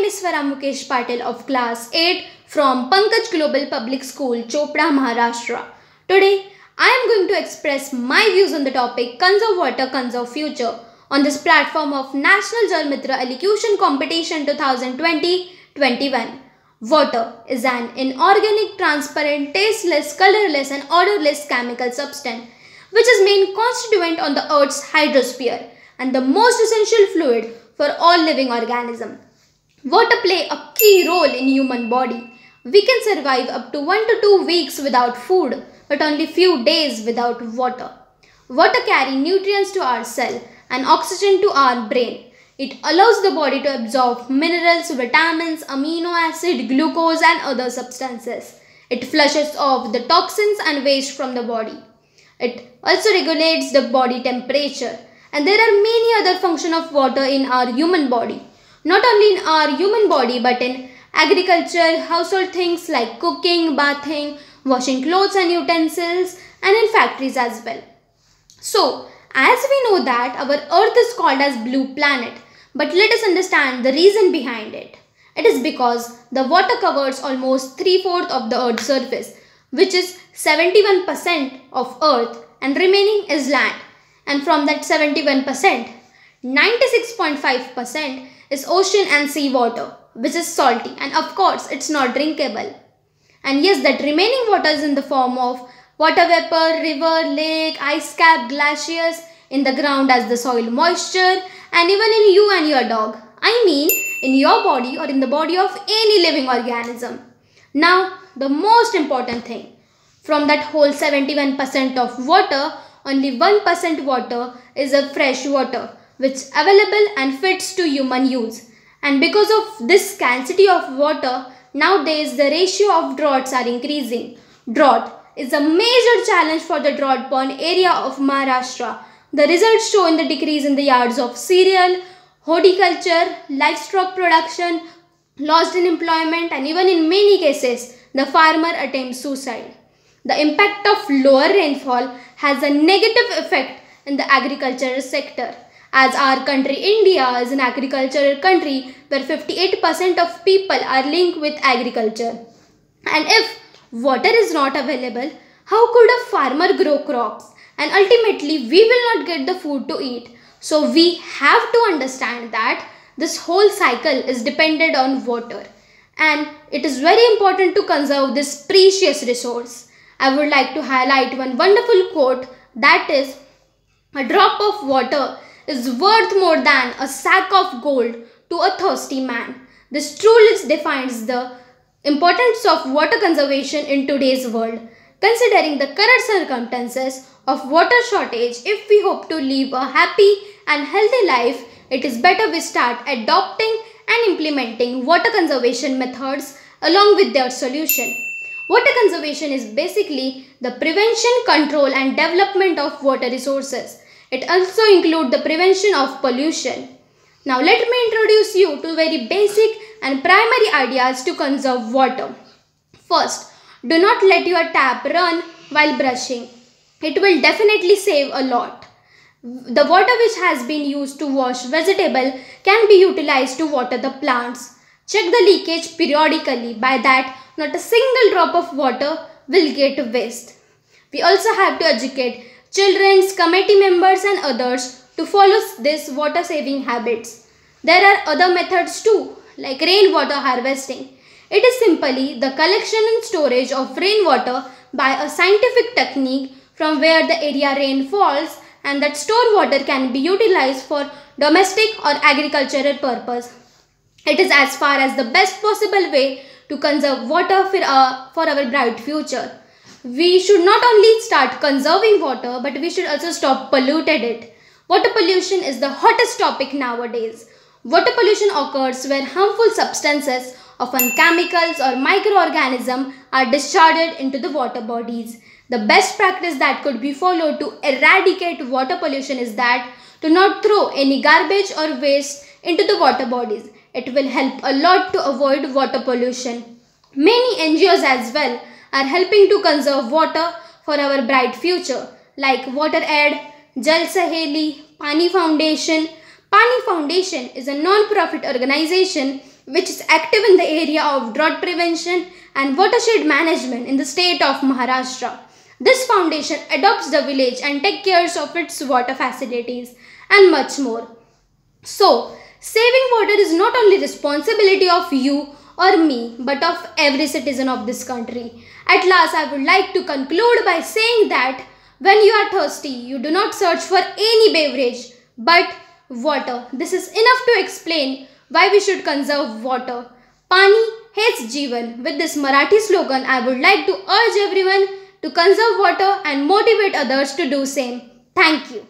is Swara patil of class 8 from Pankaj Global Public School, Chopra, Maharashtra. Today, I am going to express my views on the topic Conserve Water, Conserve Future on this platform of National Jalmitra Elocution Competition 2020-21. Water is an inorganic, transparent, tasteless, colorless and odorless chemical substance which is main constituent on the Earth's hydrosphere and the most essential fluid for all living organisms. Water play a key role in human body. We can survive up to 1 to 2 weeks without food, but only few days without water. Water carry nutrients to our cell and oxygen to our brain. It allows the body to absorb minerals, vitamins, amino acid, glucose and other substances. It flushes off the toxins and waste from the body. It also regulates the body temperature. And there are many other functions of water in our human body. Not only in our human body but in agriculture, household things like cooking, bathing, washing clothes and utensils, and in factories as well. So, as we know that our earth is called as blue planet, but let us understand the reason behind it. It is because the water covers almost 3/4 of the earth's surface, which is 71% of earth, and remaining is land. And from that 71%, 96.5% is ocean and sea water, which is salty, and of course it's not drinkable. And yes, that remaining water is in the form of water vapor, river, lake, ice cap, glaciers, in the ground as the soil moisture, and even in you and your dog. I mean in your body or in the body of any living organism. Now the most important thing, from that whole 71% of water, only 1% water is a fresh water which is available and fits to human use. And because of this scarcity of water, nowadays the ratio of droughts are increasing. Drought is a major challenge for the drought-prone area of Maharashtra. The results show in the decrease in the yards of cereal, horticulture, livestock production, loss in employment, and even in many cases, the farmer attempts suicide. The impact of lower rainfall has a negative effect in the agricultural sector, as our country India is an agricultural country where 58% of people are linked with agriculture. And if water is not available, how could a farmer grow crops? And ultimately we will not get the food to eat. So we have to understand that this whole cycle is dependent on water, and it is very important to conserve this precious resource. I would like to highlight one wonderful quote, that is, "A drop of water is worth more than a sack of gold to a thirsty man." This truly defines the importance of water conservation in today's world. Considering the current circumstances of water shortage, if we hope to live a happy and healthy life, it is better we start adopting and implementing water conservation methods along with their solution. Water conservation is basically the prevention, control and development of water resources. It also includes the prevention of pollution. Now let me introduce you to very basic and primary ideas to conserve water. First, do not let your tap run while brushing. It will definitely save a lot. The water which has been used to wash vegetable can be utilized to water the plants. Check the leakage periodically. By that, not a single drop of water will get waste. We also have to educate children, committee members and others to follow these water saving habits. There are other methods too, like rainwater harvesting. It is simply the collection and storage of rainwater by a scientific technique from where the area rain falls, and that stored water can be utilized for domestic or agricultural purpose. It is as far as the best possible way to conserve water for our bright future. We should not only start conserving water, but we should also stop polluting it. Water pollution is the hottest topic nowadays. Water pollution occurs where harmful substances, often chemicals or microorganisms, are discharged into the water bodies. The best practice that could be followed to eradicate water pollution is that to not throw any garbage or waste into the water bodies. It will help a lot to avoid water pollution. Many NGOs as well are helping to conserve water for our bright future, like WaterAid, Jalgaon, Pani Foundation. Pani Foundation is a non-profit organization which is active in the area of drought prevention and watershed management in the state of Maharashtra. This foundation adopts the village and takes care of its water facilities and much more. So, saving water is not only responsibility of you or me, but of every citizen of this country. At last, I would like to conclude by saying that when you are thirsty, you do not search for any beverage, but water. This is enough to explain why we should conserve water. Pani he's Jeevan. With this Marathi slogan, I would like to urge everyone to conserve water and motivate others to do same. Thank you.